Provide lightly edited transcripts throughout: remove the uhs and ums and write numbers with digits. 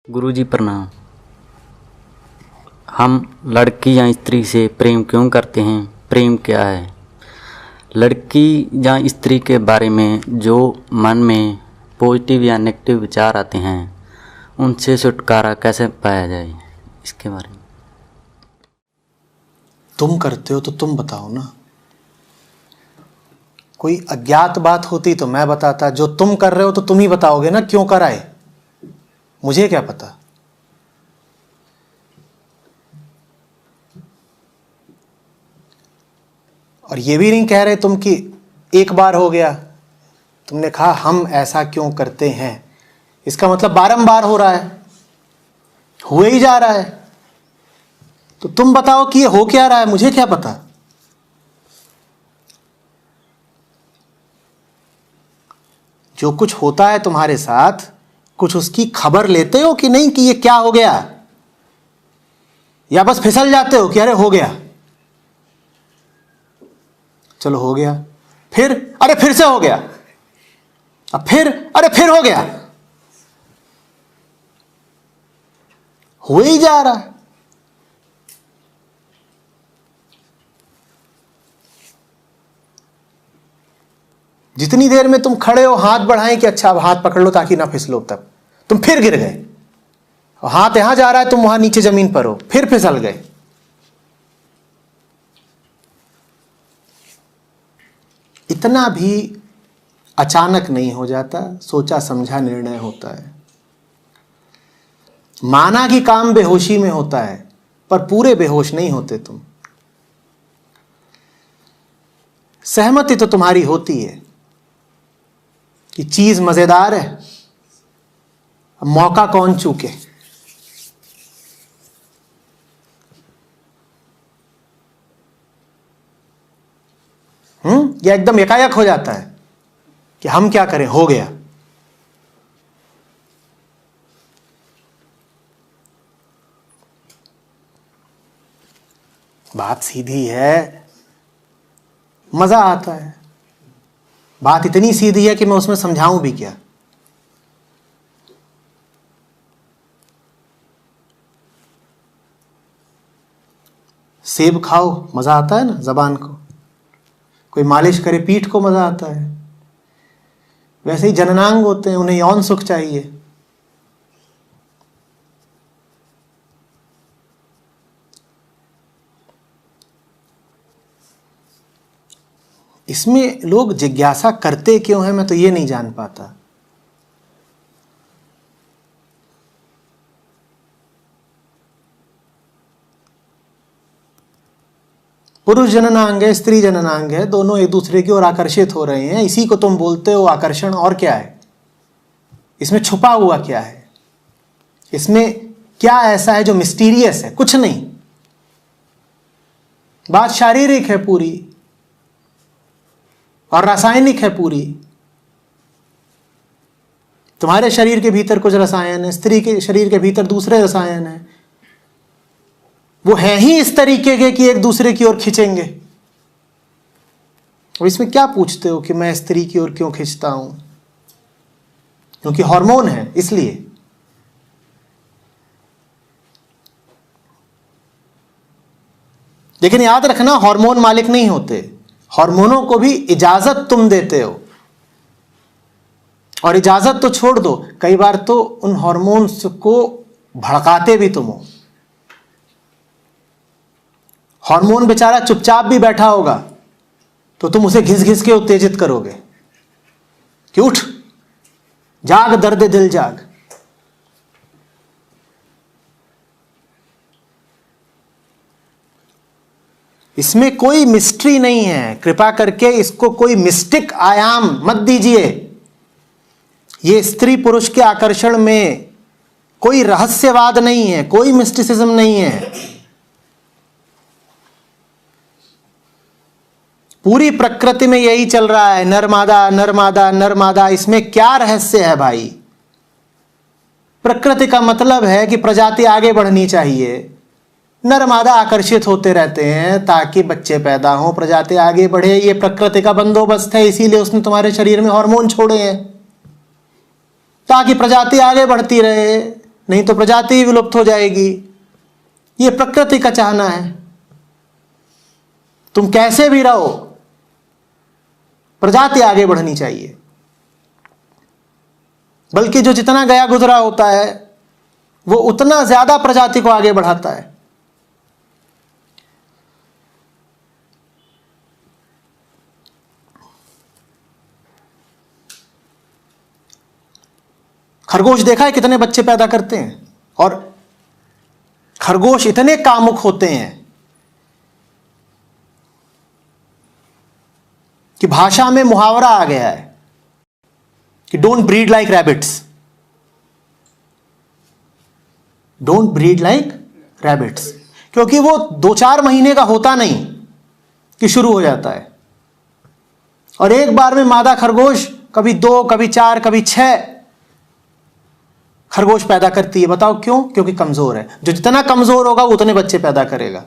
गुरुजी प्रणाम। हम लड़की या स्त्री से प्रेम क्यों करते हैं? प्रेम क्या है? लड़की या स्त्री के बारे में जो मन में पॉजिटिव या नेगेटिव विचार आते हैं उनसे छुटकारा कैसे पाया जाए, इसके बारे में। तुम करते हो तो तुम बताओ ना। कोई अज्ञात बात होती तो मैं बताता, जो तुम कर रहे हो तो तुम ही बताओगे ना क्यों कराए, मुझे क्या पता। और ये भी नहीं कह रहे तुम कि एक बार हो गया, तुमने कहा हम ऐसा क्यों करते हैं, इसका मतलब बारंबार हो रहा है, हुए ही जा रहा है। तो तुम बताओ कि ये हो क्या रहा है, मुझे क्या पता। जो कुछ होता है तुम्हारे साथ, कुछ उसकी खबर लेते हो कि नहीं कि ये क्या हो गया, या बस फिसल जाते हो कि अरे हो गया, चलो हो गया, फिर अरे फिर से हो गया, अब फिर अरे फिर हो गया, हुए ही जा रहा है। जितनी देर में तुम खड़े हो हाथ बढ़ाएं कि अच्छा अब हाथ पकड़ लो ताकि ना फिसलो, तब तुम फिर गिर गए, हाथ यहां जा रहा है, तुम वहां नीचे जमीन पर हो, फिर फिसल गए। इतना भी अचानक नहीं हो जाता, सोचा समझा निर्णय होता है। माना कि काम बेहोशी में होता है, पर पूरे बेहोश नहीं होते तुम। सहमति तो तुम्हारी होती है कि चीज मजेदार है, अब मौका कौन चूके। या एकदम एकाएक हो जाता है कि हम क्या करें, हो गया। बात सीधी है, मजा आता है। बात इतनी सीधी है कि मैं उसमें समझाऊं भी क्या। सेब खाओ मजा आता है ना जबान को, कोई मालिश करे पीठ को मजा आता है। वैसे ही जननांग होते हैं, उन्हें यौन सुख चाहिए। इसमें लोग जिज्ञासा करते क्यों हैं, मैं तो ये नहीं जान पाता। पुरुष जननांग है, स्त्री जननांग है, दोनों एक दूसरे की ओर आकर्षित हो रहे हैं, इसी को तुम बोलते हो आकर्षण। और क्या है इसमें छुपा हुआ, क्या है इसमें, क्या ऐसा है जो मिस्टीरियस है? कुछ नहीं। बात शारीरिक है पूरी और रासायनिक है पूरी। तुम्हारे शरीर के भीतर कुछ रसायन है, स्त्री के शरीर के भीतर दूसरे रसायन है, वो है ही इस तरीके के कि एक दूसरे की ओर खींचेंगे। और इसमें क्या पूछते हो कि मैं स्त्री की ओर क्यों खींचता हूं? क्योंकि हार्मोन है इसलिए। लेकिन याद रखना, हार्मोन मालिक नहीं होते, हार्मोनों को भी इजाजत तुम देते हो। और इजाजत तो छोड़ दो, कई बार तो उन हार्मोन्स को भड़काते भी तुम हो। हार्मोन बेचारा चुपचाप भी बैठा होगा तो तुम उसे घिस घिस के उत्तेजित करोगे कि उठ, जाग दर्द दिल जाग। इसमें कोई मिस्ट्री नहीं है, कृपा करके इसको कोई मिस्टिक आयाम मत दीजिए। ये स्त्री पुरुष के आकर्षण में कोई रहस्यवाद नहीं है, कोई मिस्टिसिज्म नहीं है। पूरी प्रकृति में यही चल रहा है, नरमादा नरमादा नरमादा। इसमें क्या रहस्य है भाई? प्रकृति का मतलब है कि प्रजाति आगे बढ़नी चाहिए, नरमादा आकर्षित होते रहते हैं ताकि बच्चे पैदा हों, प्रजाति आगे बढ़े। ये प्रकृति का बंदोबस्त है, इसीलिए उसने तुम्हारे शरीर में हार्मोन छोड़े हैं ताकि प्रजाति आगे बढ़ती रहे, नहीं तो प्रजाति विलुप्त हो जाएगी। ये प्रकृति का चाहना है। तुम कैसे भी रहो, प्रजाति आगे बढ़नी चाहिए। बल्कि जो जितना गया गुजरा होता है वो उतना ज्यादा प्रजाति को आगे बढ़ाता है। खरगोश देखा है कितने बच्चे पैदा करते हैं, और खरगोश इतने कामुक होते हैं कि भाषा में मुहावरा आ गया है कि don't breed like rabbits, don't breed like rabbits, क्योंकि वो 2-4 महीने का होता नहीं कि शुरू हो जाता है। और एक बार में मादा खरगोश कभी 2, कभी 4, कभी 6 खरगोश पैदा करती है। बताओ क्यों? क्योंकि कमजोर है। जो जितना कमजोर होगा वो उतने बच्चे पैदा करेगा।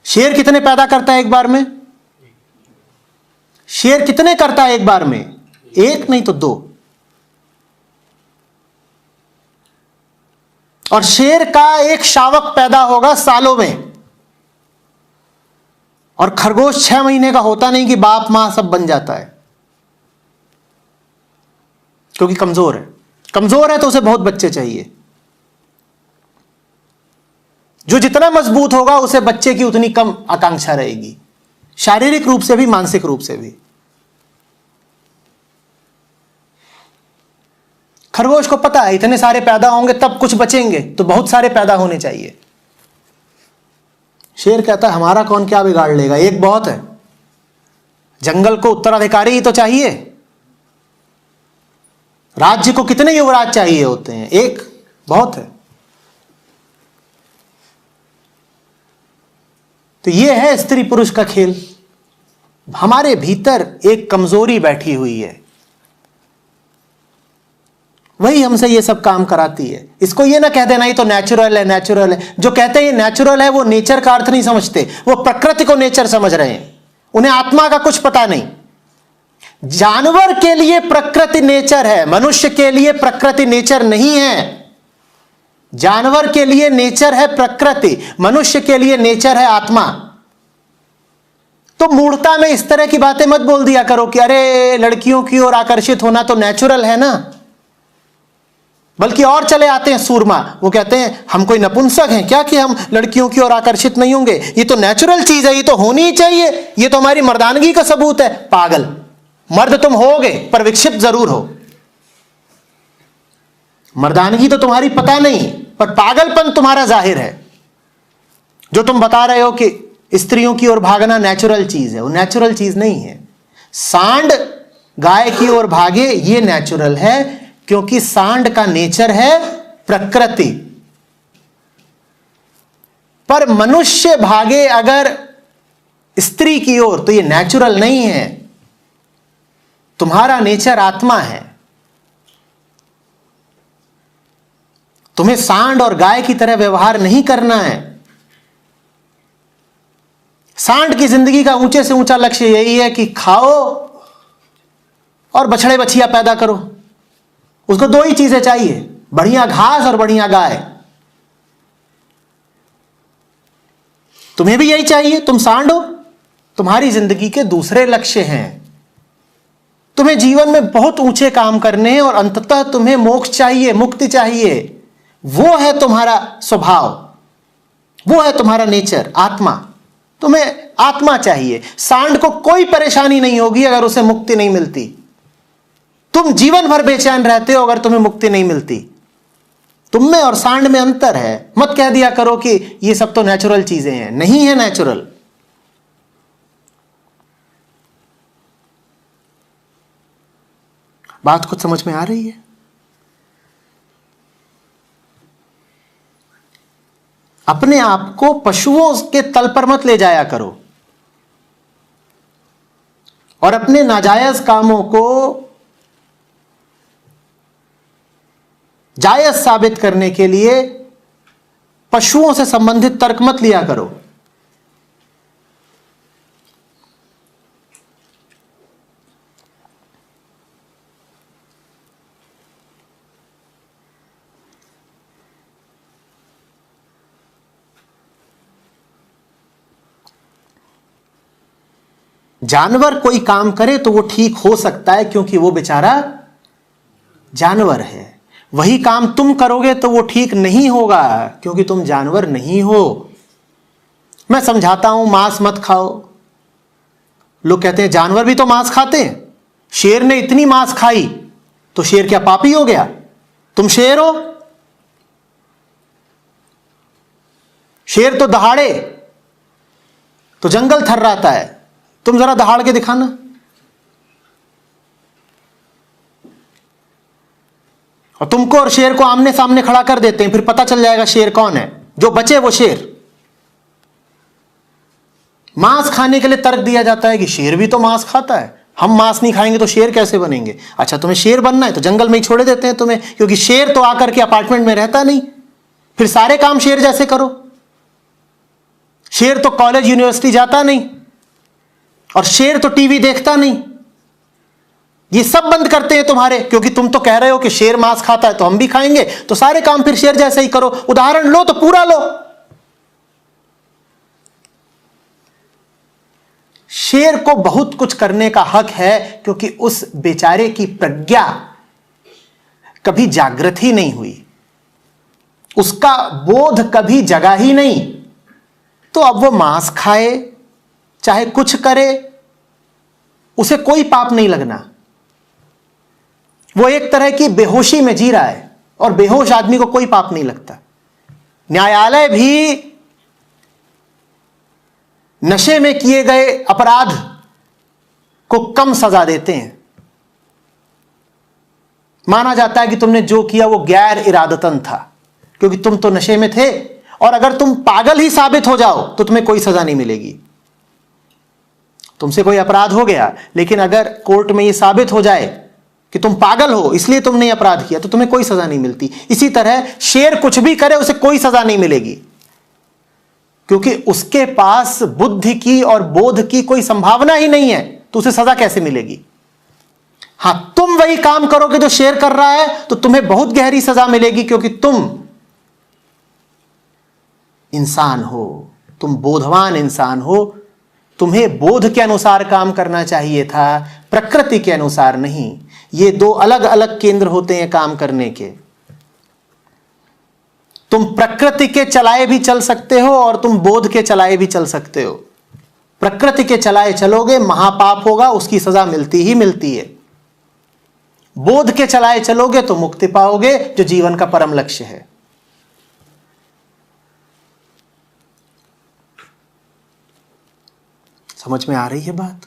शेर कितने पैदा करता है एक बार में? शेर कितने करता है एक बार में? 1 नहीं तो 2। और शेर का एक शावक पैदा होगा सालों में, और खरगोश 6 महीने का होता नहीं कि बाप मां सब बन जाता है, क्योंकि कमजोर है। कमजोर है तो उसे बहुत बच्चे चाहिए। जो जितना मजबूत होगा उसे बच्चे की उतनी कम आकांक्षा रहेगी, शारीरिक रूप से भी, मानसिक रूप से भी। खरगोश को पता है इतने सारे पैदा होंगे तब कुछ बचेंगे, तो बहुत सारे पैदा होने चाहिए। शेर कहता है हमारा कौन क्या बिगाड़ लेगा, एक बहुत है। जंगल को उत्तराधिकारी ही तो चाहिए। राज्य को कितने युवराज चाहिए होते हैं? एक बहुत है। तो यह है स्त्री पुरुष का खेल। हमारे भीतर एक कमजोरी बैठी हुई है, वही हमसे ये सब काम कराती है। इसको ये ना कह देना ये तो नेचुरल है, नेचुरल है। जो कहते हैं ये नेचुरल है वो नेचर का अर्थ नहीं समझते, वो प्रकृति को नेचर समझ रहे हैं। उन्हें आत्मा का कुछ पता नहीं। जानवर के लिए प्रकृति नेचर है, मनुष्य के लिए प्रकृति नेचर नहीं है। जानवर के लिए नेचर है प्रकृति, मनुष्य के लिए नेचर है आत्मा। तो मूढ़ता में इस तरह की बातें मत बोल दिया करो कि अरे लड़कियों की ओर आकर्षित होना तो नेचुरल है ना। बल्कि और चले आते हैं सूरमा, वो कहते हैं हम कोई नपुंसक हैं क्या कि हम लड़कियों की ओर आकर्षित नहीं होंगे, ये तो नेचुरल चीज है, ये तो होनी ही चाहिए, ये तो हमारी मर्दानगी का सबूत है। पागल, मर्द तुम होगे पर विक्षिप्त जरूर हो। मर्दानगी तो तुम्हारी पता नहीं, पर पागलपन तुम्हारा जाहिर है। जो तुम बता रहे हो कि स्त्रियों की ओर भागना नेचुरल चीज है, वो नेचुरल चीज नहीं है। सांड गाय की ओर भागे ये नेचुरल है, क्योंकि सांड का नेचर है प्रकृति। पर मनुष्य भागे अगर स्त्री की ओर तो ये नेचुरल नहीं है। तुम्हारा नेचर आत्मा है। तुम्हें सांड और गाय की तरह व्यवहार नहीं करना है। सांड की जिंदगी का ऊंचे से ऊंचा लक्ष्य यही है कि खाओ और बछड़े बछिया पैदा करो। उसको 2 ही चीजें चाहिए, बढ़िया घास और बढ़िया गाय। तुम्हें भी यही चाहिए, तुम सांड हो। तुम्हारी जिंदगी के दूसरे लक्ष्य हैं। तुम्हें जीवन में बहुत ऊंचे काम करने हैं और अंततः तुम्हें मोक्ष चाहिए, मुक्ति चाहिए। वो है तुम्हारा स्वभाव, वो है तुम्हारा नेचर, आत्मा। तुम्हें आत्मा चाहिए। सांड को कोई परेशानी नहीं होगी अगर उसे मुक्ति नहीं मिलती। तुम जीवन भर बेचैन रहते हो अगर तुम्हें मुक्ति नहीं मिलती। तुम में और सांड में अंतर है। मत कह दिया करो कि ये सब तो नेचुरल चीजें हैं, नहीं है नेचुरल। बात कुछ समझ में आ रही है? अपने आप को पशुओं के तल पर मत ले जाया करो और अपने नाजायज कामों को जायज साबित करने के लिए पशुओं से संबंधित तर्क मत लिया करो। जानवर कोई काम करे तो वो ठीक हो सकता है क्योंकि वो बेचारा जानवर है। वही काम तुम करोगे तो वो ठीक नहीं होगा क्योंकि तुम जानवर नहीं हो। मैं समझाता हूं मांस मत खाओ, लोग कहते हैं जानवर भी तो मांस खाते हैं। शेर ने इतनी मांस खाई तो शेर क्या पापी हो गया? तुम शेर हो? शेर तो दहाड़े तो जंगल थर्राता है, तुम जरा दहाड़ के दिखाना। और तुमको और शेर को आमने सामने खड़ा कर देते हैं, फिर पता चल जाएगा शेर कौन है। जो बचे वो शेर। मांस खाने के लिए तर्क दिया जाता है कि शेर भी तो मांस खाता है, हम मांस नहीं खाएंगे तो शेर कैसे बनेंगे? अच्छा, तुम्हें शेर बनना है तो जंगल में ही छोड़े देते हैं तुम्हें, क्योंकि शेर तो आकर के अपार्टमेंट में रहता नहीं। फिर सारे काम शेर जैसे करो। शेर तो कॉलेज यूनिवर्सिटी जाता नहीं, और शेर तो टीवी देखता नहीं। ये सब बंद करते हैं तुम्हारे, क्योंकि तुम तो कह रहे हो कि शेर मांस खाता है तो हम भी खाएंगे, तो सारे काम फिर शेर जैसे ही करो। उदाहरण लो तो पूरा लो। शेर को बहुत कुछ करने का हक है क्योंकि उस बेचारे की प्रज्ञा कभी जागृत ही नहीं हुई, उसका बोध कभी जगा ही नहीं। तो अब वो मांस खाए चाहे कुछ करे, उसे कोई पाप नहीं लगना। वो एक तरह की बेहोशी में जी रहा है, और बेहोश आदमी को कोई पाप नहीं लगता। न्यायालय भी नशे में किए गए अपराध को कम सजा देते हैं। माना जाता है कि तुमने जो किया वो गैर इरादतन था, क्योंकि तुम तो नशे में थे, और अगर तुम पागल ही साबित हो जाओ तो तुम्हें कोई सजा नहीं मिलेगी। तुमसे कोई अपराध हो गया, लेकिन अगर कोर्ट में यह साबित हो जाए कि तुम पागल हो इसलिए तुमने अपराध किया, तो तुम्हें कोई सजा नहीं मिलती। इसी तरह शेर कुछ भी करे उसे कोई सजा नहीं मिलेगी, क्योंकि उसके पास बुद्धि की और बोध की कोई संभावना ही नहीं है, तो उसे सजा कैसे मिलेगी? हां, तुम वही काम करोगे जो शेर कर रहा है तो तुम्हें बहुत गहरी सजा मिलेगी, क्योंकि तुम इंसान हो, तुम बोधवान इंसान हो। तुम्हें बोध के अनुसार काम करना चाहिए था, प्रकृति के अनुसार नहीं। ये दो अलग अलग केंद्र होते हैं काम करने के। तुम प्रकृति के चलाए भी चल सकते हो और तुम बोध के चलाए भी चल सकते हो। प्रकृति के चलाए चलोगे महापाप होगा, उसकी सजा मिलती ही मिलती है। बोध के चलाए चलोगे तो मुक्ति पाओगे, जो जीवन का परम लक्ष्य है। समझ में आ रही है बात?